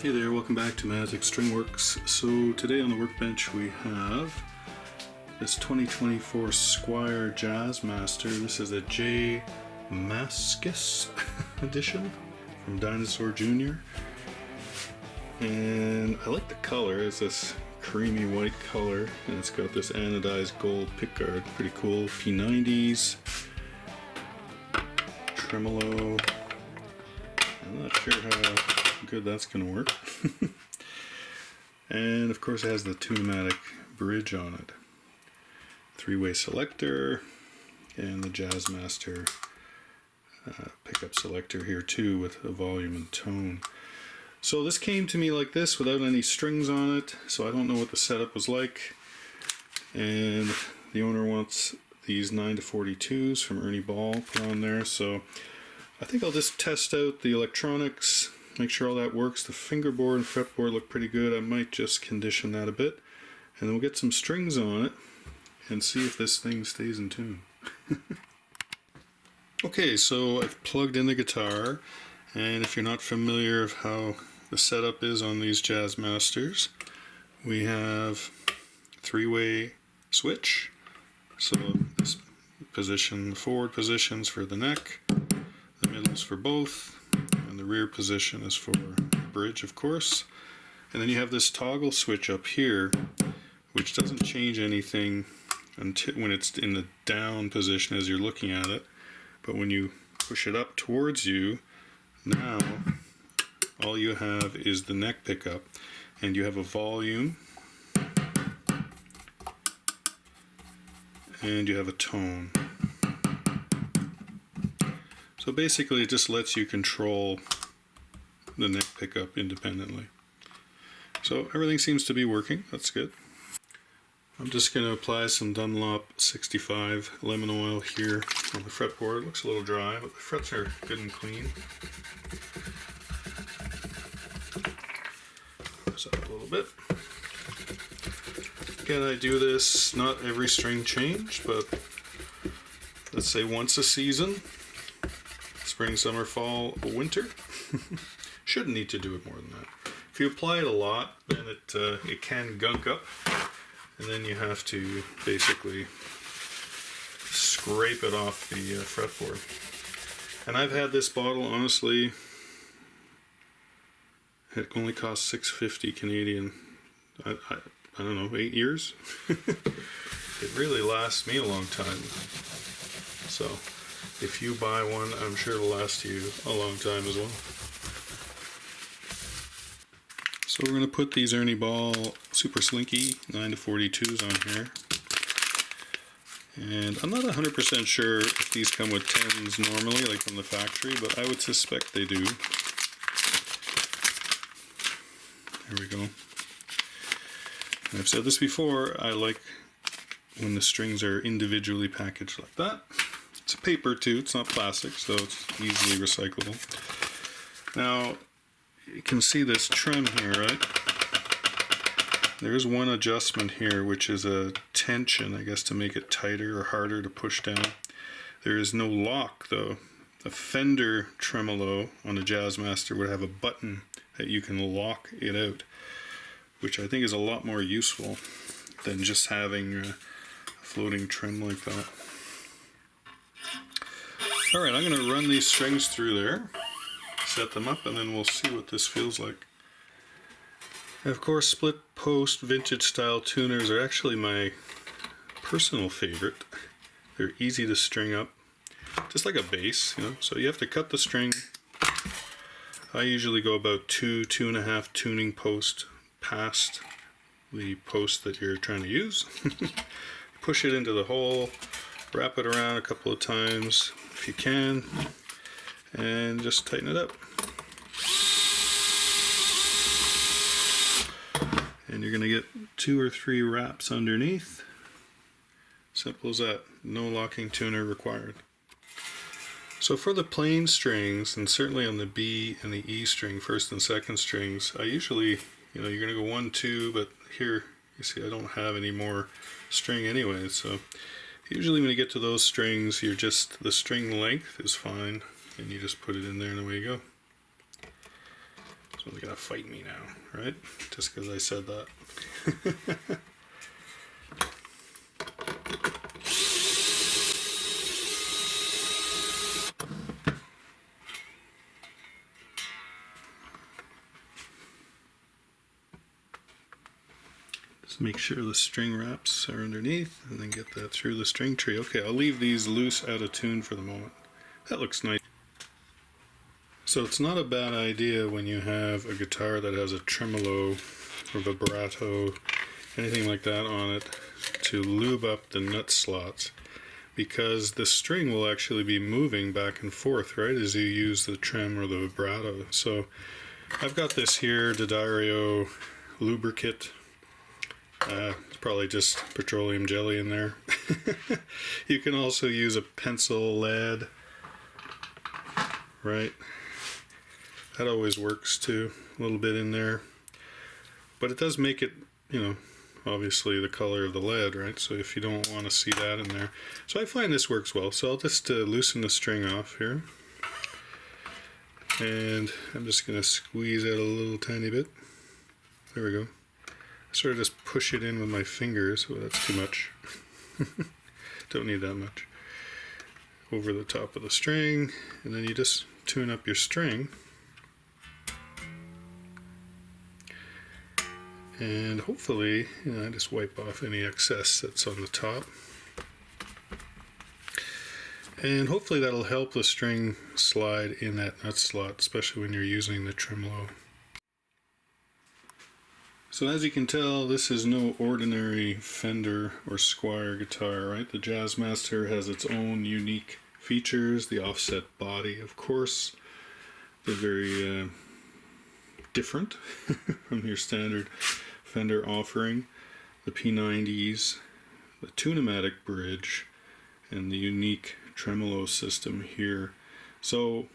Hey there, welcome back to Matic Stringworks. So today on the workbench we have this 2024 Squier Jazzmaster. This is a J.Mascis edition from Dinosaur Jr. And I like the color. It's this creamy white color and it's got this anodized gold pickguard. Pretty cool. P90s, Tremolo. I'm not sure how good that's gonna work. And of course it has the tune-o-matic bridge on it. Three-way selector and the Jazzmaster pickup selector here too with a volume and tone. So this came to me like this without any strings on it, so I don't know what the setup was like. And the owner wants these 9-42s from Ernie Ball put on there, so I think I'll just test out the electronics, make sure all that works. The fingerboard and fretboard look pretty good. I might just condition that a bit, and then we'll get some strings on it and see if this thing stays in tune. Okay, so I've plugged in the guitar, and if you're not familiar of how the setup is on these Jazzmasters, we have three-way switch. So this position, the forward positions for the neck, the middle's for both, and the rear position is for bridge, of course. And then you have this toggle switch up here, which doesn't change anything until when it's in the down position as you're looking at it. But when you push it up towards you, now all you have is the neck pickup, and you have a volume, and you have a tone. So basically it just lets you control the neck pickup independently. So everything seems to be working, that's good. I'm just going to apply some Dunlop 65 lemon oil here on the fretboard. It looks a little dry, but the frets are good and clean. Press up a little bit. Again, I do this not every string change, but let's say once a season. Spring, summer, fall, winter. Shouldn't need to do it more than that. If you apply it a lot, then it can gunk up, and then you have to basically scrape it off the fretboard. And I've had this bottle, honestly, it only cost $6.50 Canadian. I don't know, 8 years. It really lasts me a long time. So if you buy one, I'm sure it'll last you a long time as well. So we're going to put these Ernie Ball Super Slinky 9-42s on here. And I'm not 100% sure if these come with 10s normally, like from the factory, but I would suspect they do. There we go. And I've said this before, I like when the strings are individually packaged like that. It's paper too, it's not plastic, so it's easily recyclable. Now, you can see this trim here, right? There's one adjustment here, which is a tension, I guess, to make it tighter or harder to push down. There is no lock, though. A Fender Tremolo on a Jazzmaster would have a button that you can lock it out, which I think is a lot more useful than just having a floating trim like that. Alright, I'm going to run these strings through there, set them up, and then we'll see what this feels like. And of course, split post vintage style tuners are actually my personal favorite. They're easy to string up, just like a bass, you know. So you have to cut the string. I usually go about 2.5 tuning posts past the post that you're trying to use. Push it into the hole, wrap it around a couple of times if you can, and just tighten it up. And you're going to get 2 or 3 wraps underneath. Simple as that. No locking tuner required. So for the plain strings, and certainly on the B and the E string, first and second strings, I usually, you know, you're going to go 1, 2, but here, you see I don't have any more string anyway, so usually when you get to those strings, you're just, the string length is fine, and you just put it in there and away you go. So Someone's gonna fight me now, right? Just because I said that. Just make sure the string wraps are underneath and then get that through the string tree. Okay, I'll leave these loose out of tune for the moment. That looks nice. So it's not a bad idea when you have a guitar that has a tremolo or vibrato, anything like that on it, to lube up the nut slots, because the string will actually be moving back and forth, right, as you use the trem or the vibrato. So I've got this here, D'Addario lubricant. It's probably just petroleum jelly in there. You can also use a pencil lead, right? That always works too, a little bit in there. But it does make it, you know, obviously the color of the lead, right? So if you don't want to see that in there. So I find this works well. So I'll just loosen the string off here. And I'm just going to squeeze out a little tiny bit. There we go. Sort of just push it in with my fingers. Oh, that's too much. Don't need that much. Over the top of the string. And then you just tune up your string. And hopefully, you know, I just wipe off any excess that's on the top. And hopefully that'll help the string slide in that nut slot, especially when you're using the tremolo. So as you can tell, this is no ordinary Fender or Squier guitar, right? The Jazzmaster has its own unique features, the offset body, of course. They're very different from your standard Fender offering. The P90s, the tune-o-matic bridge, and the unique tremolo system here. So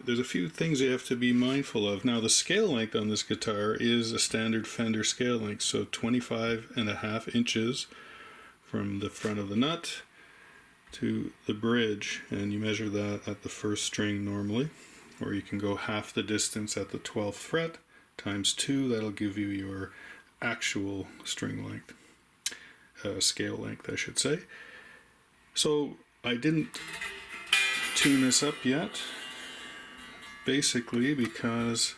there's a few things you have to be mindful of. Now the scale length on this guitar is a standard Fender scale length, so 25.5 inches from the front of the nut to the bridge, and you measure that at the first string normally, or you can go half the distance at the 12th fret times 2. That'll give you your actual string length, scale length I should say. So I didn't tune this up yet, basically because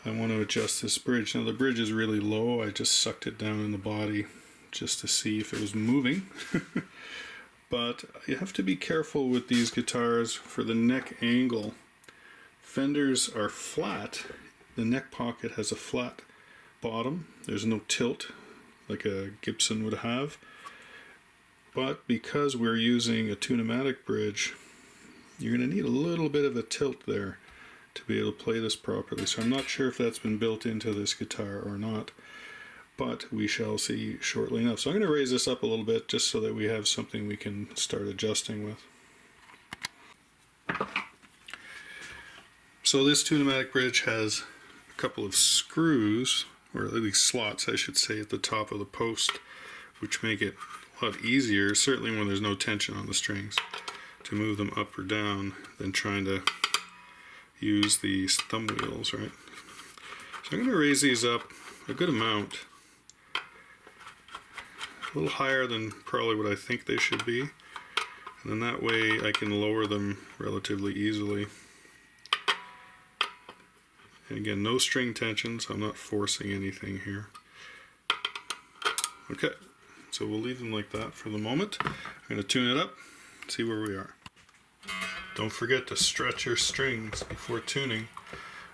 I want to adjust this bridge. Now the bridge is really low. I just sucked it down in the body just to see if it was moving. But you have to be careful with these guitars for the neck angle. Fenders are flat. The neck pocket has a flat bottom. There's no tilt like a Gibson would have. But because we're using a tune-o-matic bridge, you're going to need a little bit of a tilt there to be able to play this properly. So I'm not sure if that's been built into this guitar or not, but we shall see shortly enough. So I'm going to raise this up a little bit just so that we have something we can start adjusting with. So this tune-o-matic bridge has a couple of screws, or at least slots I should say, at the top of the post, which make it a lot easier, certainly when there's no tension on the strings, to move them up or down than trying to use these thumb wheels, right? So I'm going to raise these up a good amount, a little higher than probably what I think they should be, and then that way I can lower them relatively easily. And again, no string tension, so I'm not forcing anything here. Okay, so we'll leave them like that for the moment. I'm going to tune it up, see where we are. Don't forget to stretch your strings before tuning.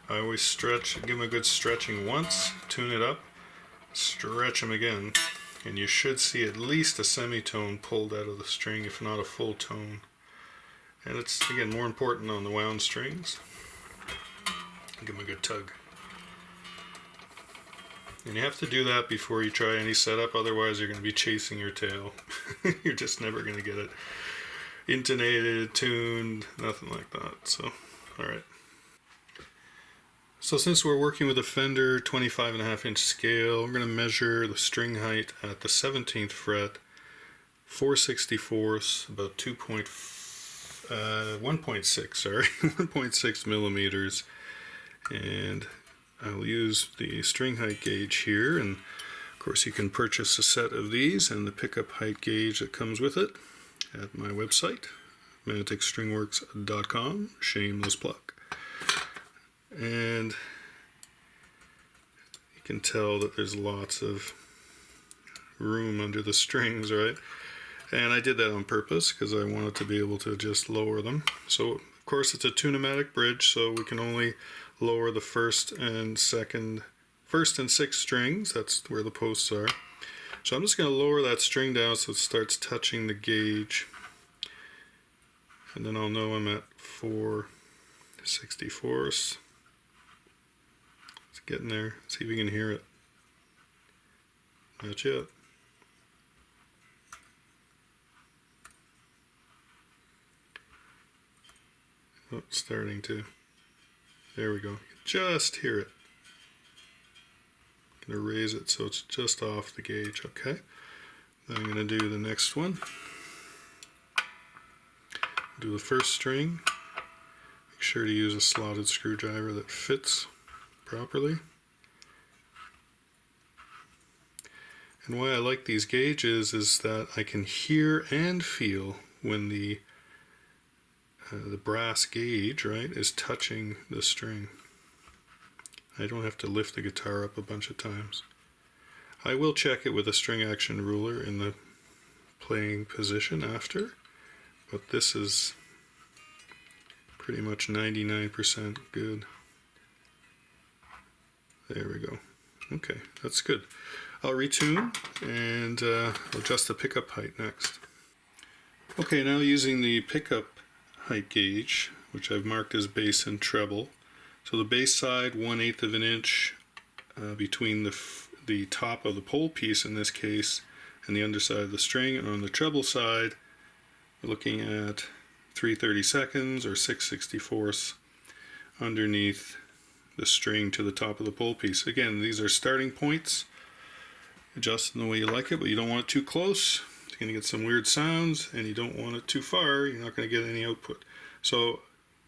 I always stretch, give them a good stretching once, tune it up, stretch them again, and you should see at least a semitone pulled out of the string, if not a full tone. And it's, again, more important on the wound strings. Give them a good tug. And you have to do that before you try any setup, otherwise you're going to be chasing your tail. You're just never going to get it intonated, tuned, nothing like that. So, alright. So since we're working with a Fender 25.5 inch scale, we're going to measure the string height at the 17th fret, 4/64, about 1.6 millimeters. And I'll use the string height gauge here, and of course you can purchase a set of these and the pickup height gauge that comes with it at my website, maticstringworks.com, shameless plug. And you can tell that there's lots of room under the strings, right? And I did that on purpose because I wanted to be able to just lower them. So of course it's a tune-o-matic bridge, so we can only lower the first and sixth strings. That's where the posts are. So I'm just going to lower that string down so it starts touching the gauge, and then I'll know I'm at 4/64. It's getting there. See if you can hear it. Not yet. Oh, starting to. There we go. Just hear it. I'm going to raise it so it's just off the gauge. Okay. Then I'm going to do the next one. Do the first string. Make sure to use a slotted screwdriver that fits properly. And why I like these gauges is that I can hear and feel when the brass gauge, right, is touching the string. I don't have to lift the guitar up a bunch of times. I will check it with a string action ruler in the playing position after, but this is pretty much 99% good. There we go. Okay, that's good. I'll retune and adjust the pickup height next. Okay, now using the pickup height gauge, which I've marked as bass and treble. So the bass side, 1/8 of an inch between the top of the pole piece in this case and the underside of the string, and on the treble side we're looking at 3/32 or 6/64 underneath the string to the top of the pole piece. Again, these are starting points. Adjust in the way you like it, but you don't want it too close. You're going to get some weird sounds, and you don't want it too far. You're not going to get any output. So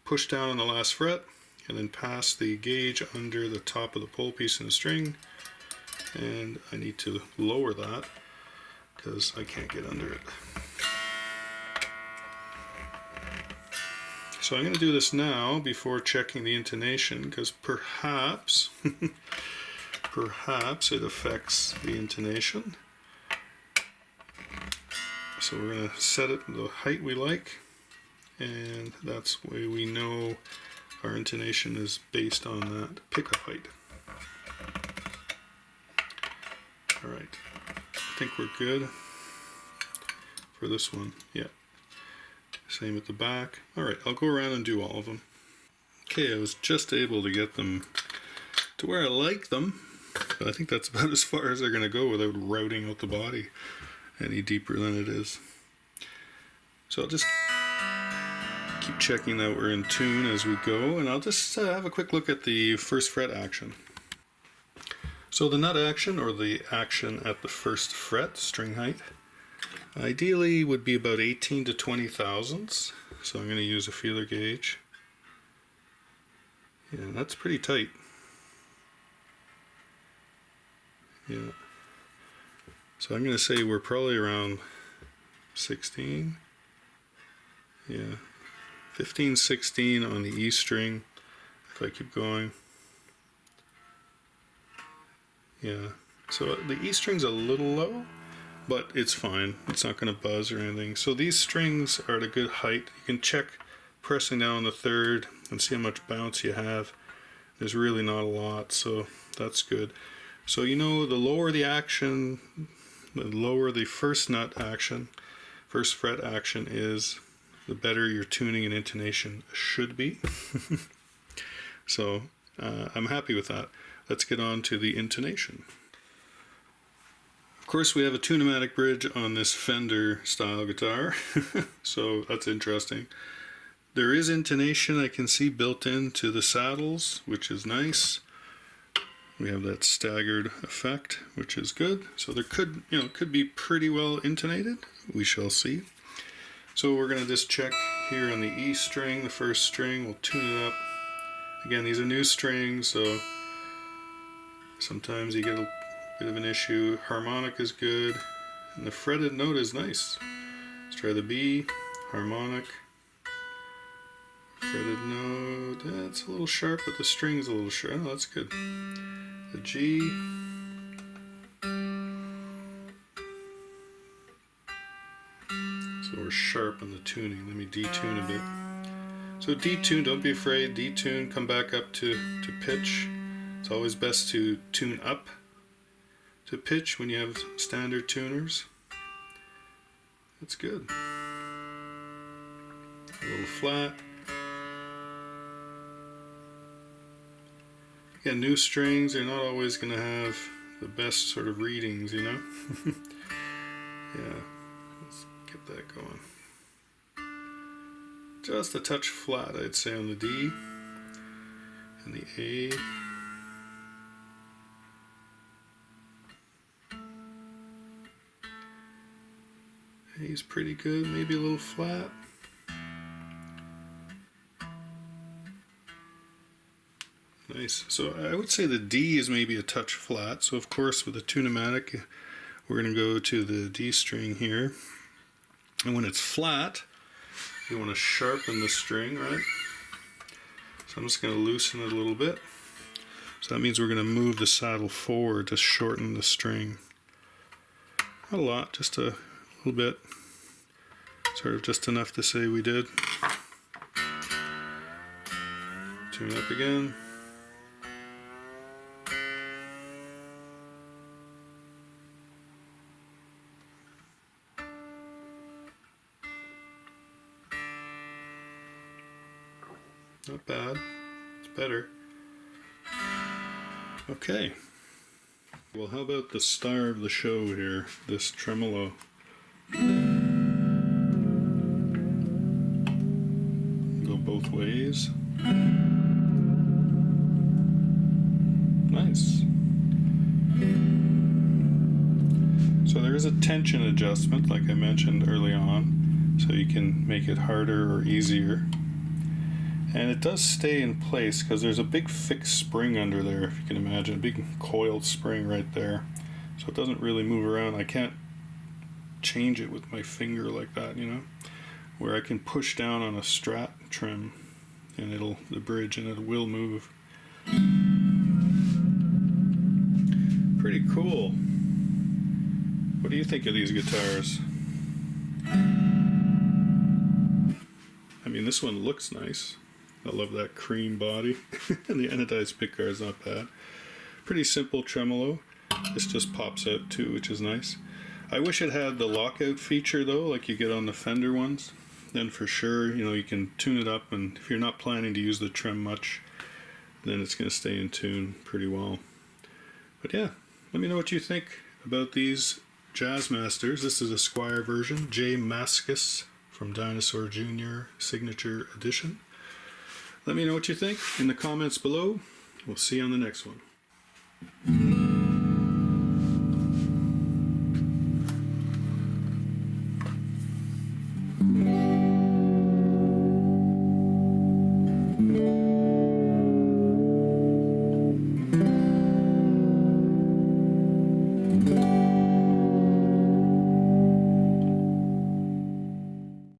push down on the last fret and then pass the gauge under the top of the pole piece in the string, and I need to lower that because I can't get under it. So I'm going to do this now before checking the intonation, because perhaps perhaps it affects the intonation. So we're going to set it the height we like, and that's the way we know our intonation is based on that pickup height. Alright, I think we're good for this one. Yeah. Same at the back. Alright, I'll go around and do all of them. Okay, I was just able to get them to where I like them, but I think that's about as far as they're going to go without routing out the body any deeper than it is. So I'll just keep checking that we're in tune as we go, and I'll just have a quick look at the first fret action. So the nut action, or the action at the first fret, string height, ideally would be about 18 to 20 thousandths. So I'm going to use a feeler gauge. Yeah, that's pretty tight. Yeah. So I'm going to say we're probably around 16. Yeah. 15, 16 on the E string, if I keep going. Yeah. So the E string's a little low, but it's fine. It's not going to buzz or anything. So these strings are at a good height. You can check pressing down on the third and see how much bounce you have. There's really not a lot, so that's good. So you know, the lower the action, the lower the first nut action, first fret action is, the better your tuning and intonation should be. So I'm happy with that. Let's get on to the intonation. Of course, we have a tune-o-matic bridge on this Fender style guitar, so that's interesting. There is intonation I can see built into the saddles, which is nice. We have that staggered effect, which is good. So there could be pretty well intonated. We shall see. So we're going to just check here on the E string, the first string. We'll tune it up. Again, these are new strings, so Sometimes you get a bit of an issue. Harmonic is good, and the fretted note is nice. Let's try the B, harmonic, fretted note. That's a little sharp, but the string's a little sharp. Oh, that's good. The G. So we're sharp on the tuning. Let me detune a bit. So detune, don't be afraid. Detune, come back up to pitch. It's always best to tune up to pitch when you have standard tuners. That's good. A little flat. Yeah, new strings are not always going to have the best sort of readings, you know? Yeah, let's get that going. Just a touch flat, I'd say, on the D and the A. A's pretty good, maybe a little flat. Nice. So I would say the D is maybe a touch flat. So of course with the tune-o-matic, we're going to go to the D string here. And when it's flat, you want to sharpen the string, right? So I'm just going to loosen it a little bit. So that means we're going to move the saddle forward to shorten the string. Not a lot, just a little bit. Sort of just enough to say we did. Tune up again. Not bad. It's better. Okay. Well, how about the star of the show here, this tremolo? Go both ways. Nice. So there is a tension adjustment, like I mentioned early on, so you can make it harder or easier. And it does stay in place because there's a big fixed spring under there, if you can imagine, a big coiled spring right there. So it doesn't really move around. I can't change it with my finger like that, you know, where I can push down on a Strat trim and the bridge, and it will move. Pretty cool. What do you think of these guitars? I mean, this one looks nice. I love that cream body. And the anodized pickguard is not bad. Pretty simple tremolo. This just pops out too, which is nice. I wish it had the lockout feature though, like you get on the Fender ones. Then for sure, you know, you can tune it up, and if you're not planning to use the trem much, then it's going to stay in tune pretty well. But yeah, let me know what you think about these Jazzmasters. This is a Squier version, J.Mascis from Dinosaur Jr. Signature Edition. Let me know what you think in the comments below. We'll see you on the next one.